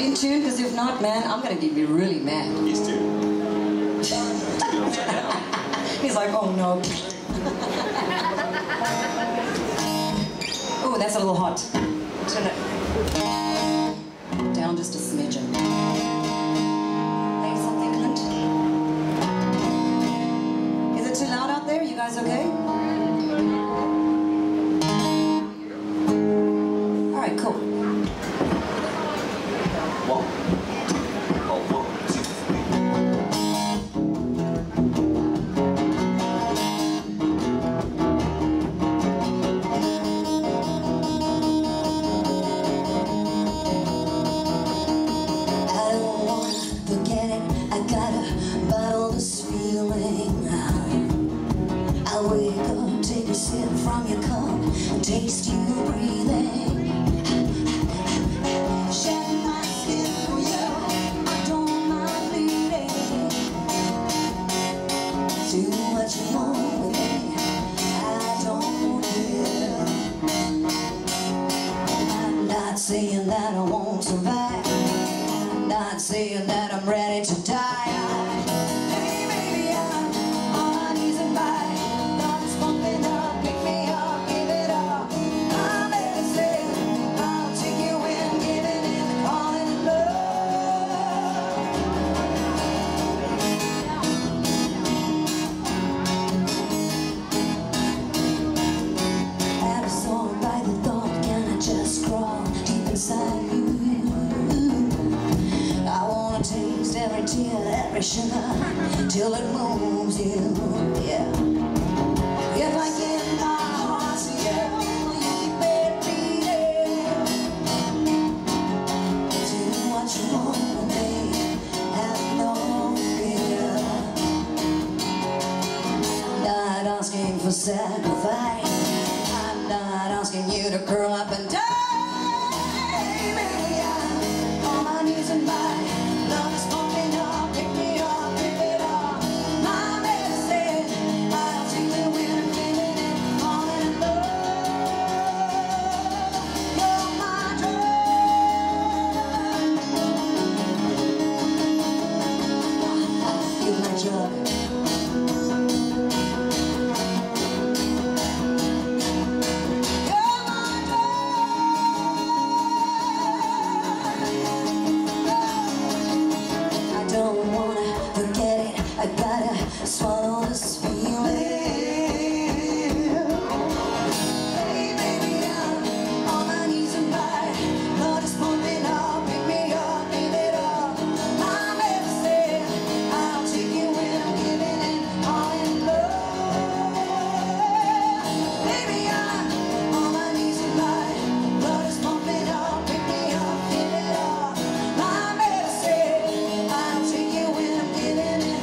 you in tune? Because if not, man, I'm going to be really mad. He's too. He's like, oh no. Oh, that's a little hot. Turn it down just a smidgen. Play something, Clint. Is it too loud out there? You guys okay? All right, cool. From your cup, taste you breathing. Shed my skin for you, I don't mind bleeding. Do what you want with me, I don't care. I'm not saying that I won't survive, I'm not saying that I'm ready to die. Hey baby, I'm on my knees and by. Every tear, every sugar, till it moves you, yeah. If I give my heart to you, you keep it beating. Do what you want with me, have no fear. I'm not asking for sacrifice, I'm not asking you to curl up and die. Baby, I'm on my knees and by. Love is pumping up, pick me up, pick it up. My medicine, I'll take it when I'm feeling it, falling in love. You're my drug. You're my drug. I gotta swallow this feeling. Hey baby, I'm on my knees and by. Blood is pumping up, pick me up, give it up. My medicine, I'll take it when I'm giving it, all in love. Baby, I'm on my knees and by. Blood is pumping up, pick me up, give it up. My medicine, I'll take it when I'm giving it.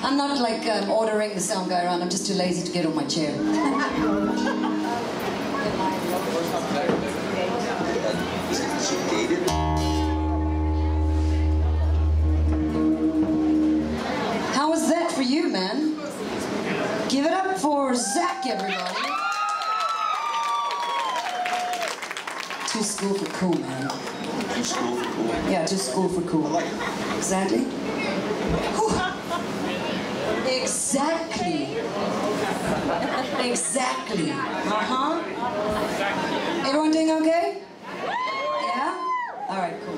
I'm not like ordering the sound guy around, I'm just too lazy to get on my chair. How was that for you, man? Give it up for Zach, everybody. Too school for cool, man. Too school for cool. Yeah, too school for cool. I like it. Exactly. Whew. Exactly. Exactly. Uh-huh. Everyone doing okay? Yeah? All right, cool.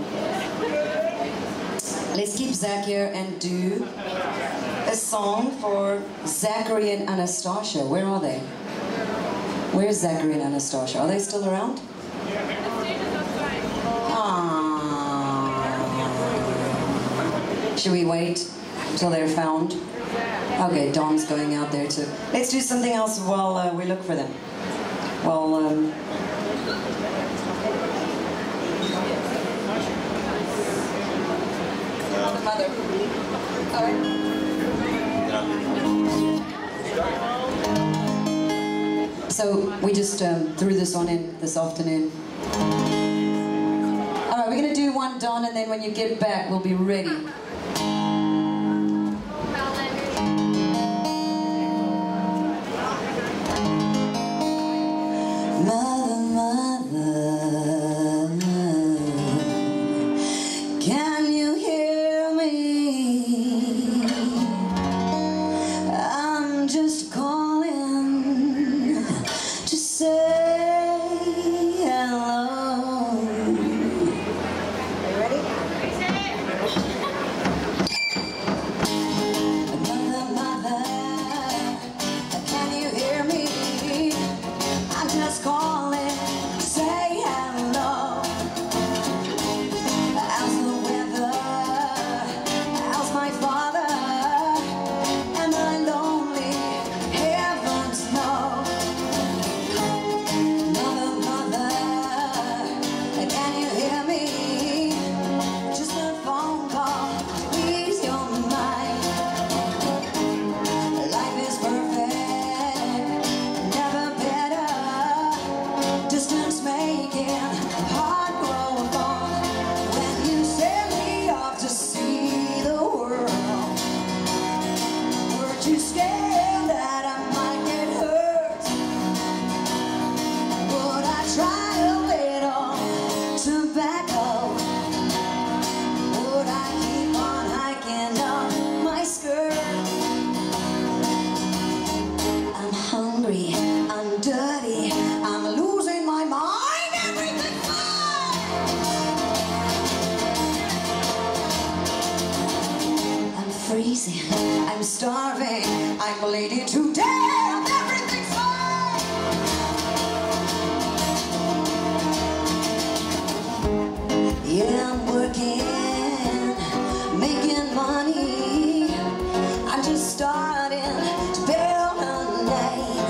Let's keep Zach here and do a song for Zachary and Anastasia. Where are they? Where's Zachary and Anastasia? Are they still around? Should we wait until they're found? Okay, Dawn's going out there too. Let's do something else while we look for them. Well, mother. All right. So we just threw this one in this afternoon. All right, we're gonna do one, Don, and then when you get back, we'll be ready. Mother, mother, can you hear me? I'm just calling to say hello. Are you ready? Mother, mother, can you hear me? I'm just calling to say hello. How's the weather? How's my father? Am I lonely? Heavens no. Mother, mother, can you hear me? Just a phone call to ease your mind. Life is perfect, never better. Distance making heart grow fond. When you send me off to see the world, weren't you scared that I might get hurt? Would I try a little tobacco? Would I keep on hiking up my skirt? I'm hungry, I'm dirty, I'm losing my mind, everything's fine. I'm freezing, I'm starving, I'm bleeding to death, everything's fine. Yeah, I'm working, making money. I'm just starting to build a name.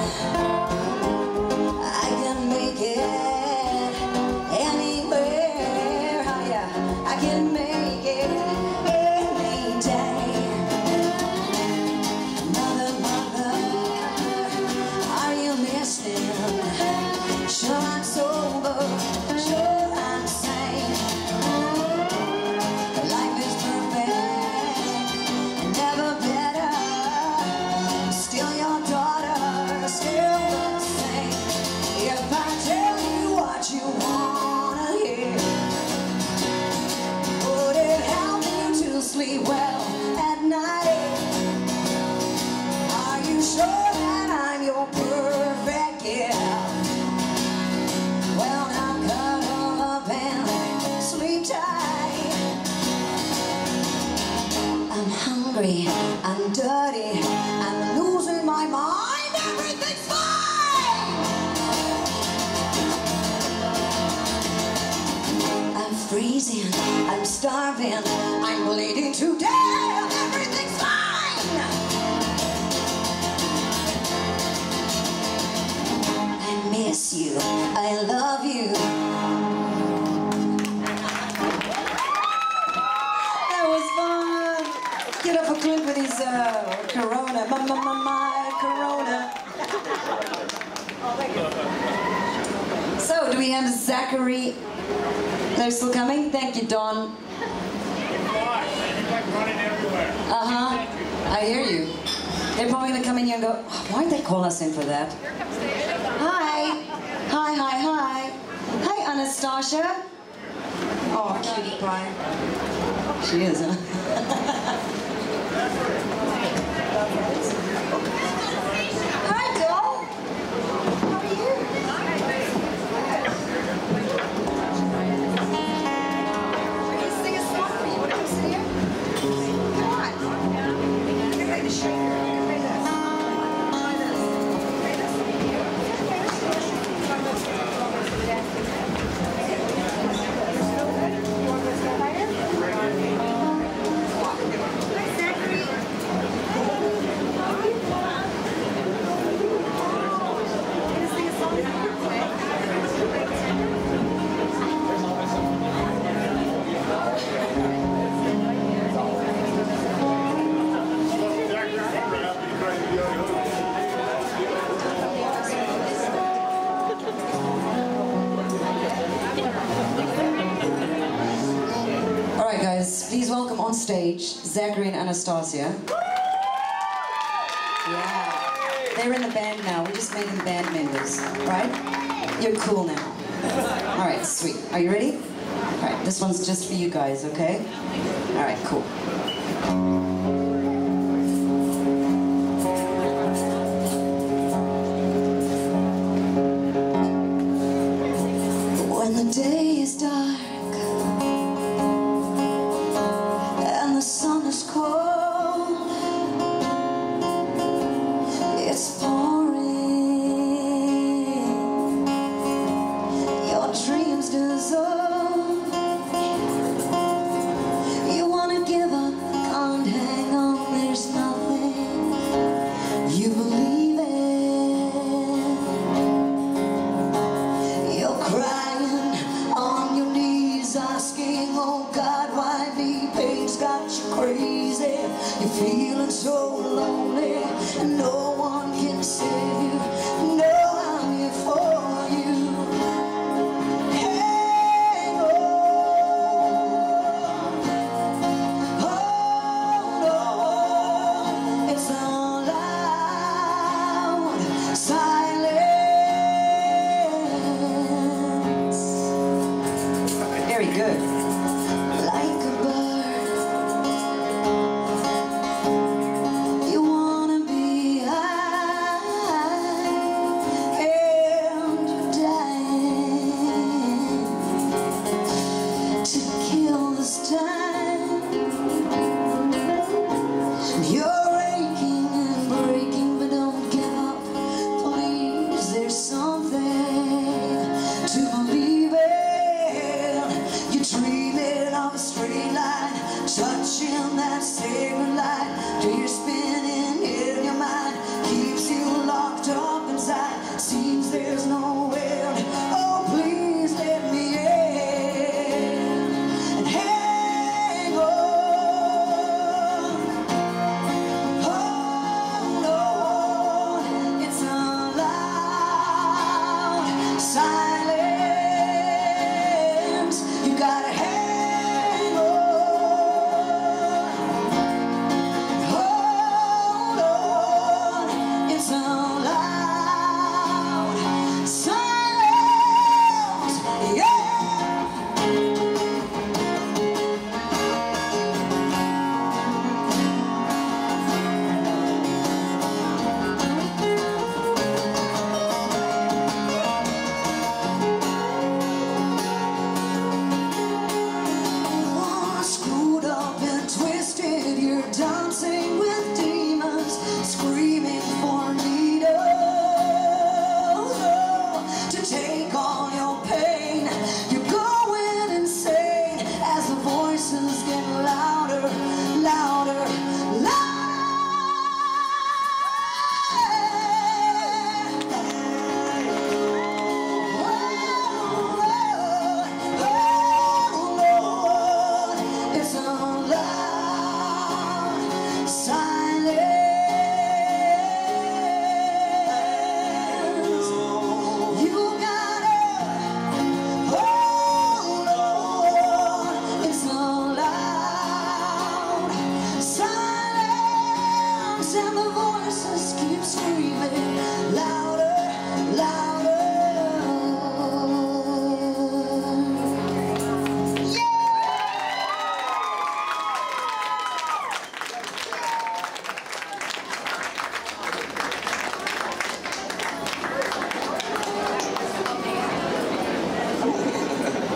I can make it anywhere. Oh yeah, I can make it any day. Mother, mother, are you listening? Sure I'm sober, sure I'm sane. Life is perfect, never better. Still your daughter, still the same. If I tell you what you wanna hear, would it help you to sleep well at night? Are you sure that I'm your perfect gift? Well, now cuddle up and sleep tight. I'm hungry, I'm dirty, I'm losing my mind, everything's fine. I'm freezing, I'm starving, I'm bleeding to death, everything's fine. I miss you, I love you. That was fun. Get up a clip with his Corona, my Corona. So, do we have Zachary? They're still coming? Thank you, Don. I hear you. They're probably gonna come in here and go, oh, why'd they call us in for that? Hi. Hi, hi, hi. Hi, Anastasia. Oh, cutie pie. She is, huh? Hi, doll. How are you? We're gonna sing a song for you. Wanna come sit here? Come on. Get ready to shake her. Get ready to try this. Try this. You want to go higher? stage, Zachary and Anastasia. Yeah. They're in the band now. We just made them band members, right? You're cool now. All right, sweet. Are you ready? All right, this one's just for you guys, okay? All right, cool. When the day is dark and the sun is cold, it's pouring, your dreams dissolve, you wanna give up, can't hang on, there's nothing you believe in, you're crying on your knees, asking, oh God, why me? Pain's got you crazy. You're feeling so lonely, and no one can save you. No, I'm here for you. Hang on, hold on. It's a loud silence. Very good. Like a bird, you wanna be high, and you're dying to kill this time. You're aching and breaking, but don't give up, please. There's something to believe in. You're dreaming of a straight line, touching that sacred light. You're spinning in your mind, keeps you locked up inside. Seems there's no end. Oh, please let me in and hang on. Hold on, it's a loud silence. You gotta hang on. Hold on, it's a loud silence. Yeah. Screwed up and twisted, you're dancing with demons, screaming for needles to take all your pain. You're going insane as the voices get louder, louder, it's a loud silence. You gotta hold on. It's a loud silence, and the voices keep screaming louder, louder.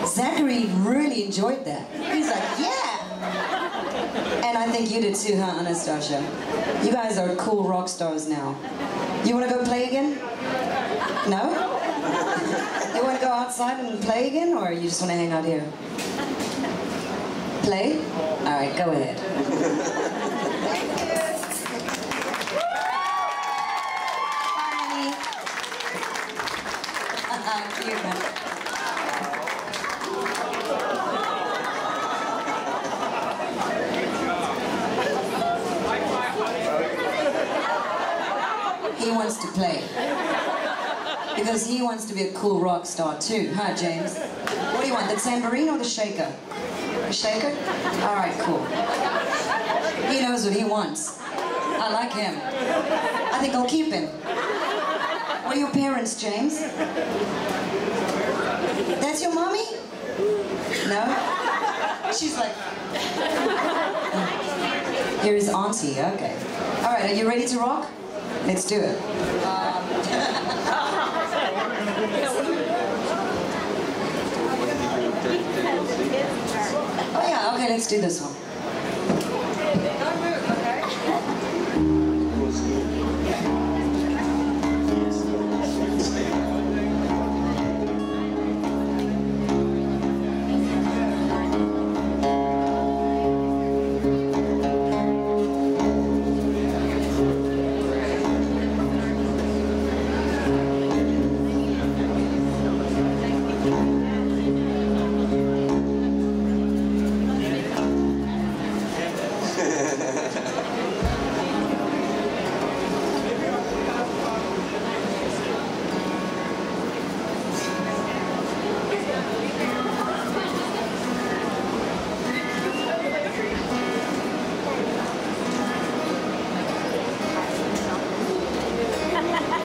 Zachary really enjoyed that. He's like, yeah! And I think you did too, huh, Anastasia? You guys are cool rock stars now. You want to go play again? No? You want to go outside and play again, or you just want to hang out here? Play? All right, go ahead. Bye, honey. Cute, man. He wants to play. Because he wants to be a cool rock star too, huh, James? What do you want, the tambourine or the shaker? The shaker? All right, cool. knows what he wants. I like him. I think I'll keep him. What are your parents, James? That's your mommy? No? She's like... Here is Auntie, okay. All right, are you ready to rock? Let's do it. Oh yeah, okay, let's do this one.